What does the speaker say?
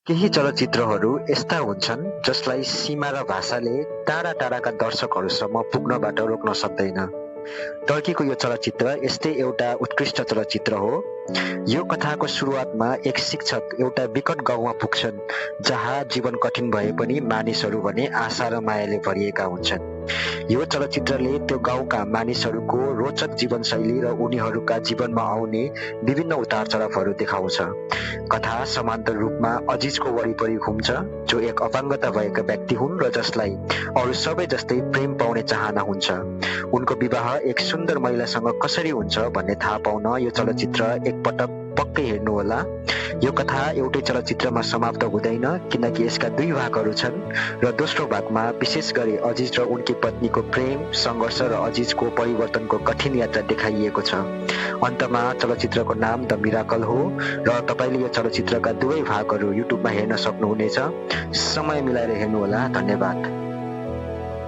केही चलचित्रहरू यस्ता हुन्छन् जसलाई सीमा र भाषाले टाढा टाढाका दर्शकहरूसम्म पुग्नबाट रोक्न सक्दैन। टर्कीको यो चलचित्र यस्तै एउटा उत्कृष्ट चलचित्र हो। यो कथाको सुरुवातमा एक शिक्षक एउटा विकट गाउँमा पुग्छन् जहाँ जीवन कठिन भए पनि मानिसहरू भने आशा र मायाले भरिएका हुन्छन्। यो चलचित्रले त्यो गाउँका मानिसहरूको रोचक जीवनशैली र उनीहरूका जीवनमा आउने विभिन्न उतार चढावहरू देखाउँछ। कथा समान्तर रूपमा अजिजको वरिपरि घुम्छ, जो एक अपाङ्गता भएका व्यक्ति हुन् र जसलाई अरू सबै जस्तै प्रेम पाउने चाहना हुन्छ। उनको विवाह एक सुन्दर महिलासँग कसरी हुन्छ भन्ने थाहा पाउन यो चलचित्र एकपटक पक्कै हेर्नुहोला। यो कथा एउटै चलचित्रमा समाप्त हुँदैन, किनकि यसका दुई भागहरू छन् र दोस्रो भागमा विशेष गरी अजिज र उनकी पत्नीको प्रेम, सङ्घर्ष र अजिजको परिवर्तनको कठिन यात्रा देखाइएको छ। अन्तमा चलचित्रको नाम द मिराकल हो र तपाईँले यो चलचित्रका दुवै भागहरू युट्युबमा हेर्न सक्नुहुनेछ। समय मिलाएर हेर्नुहोला। धन्यवाद।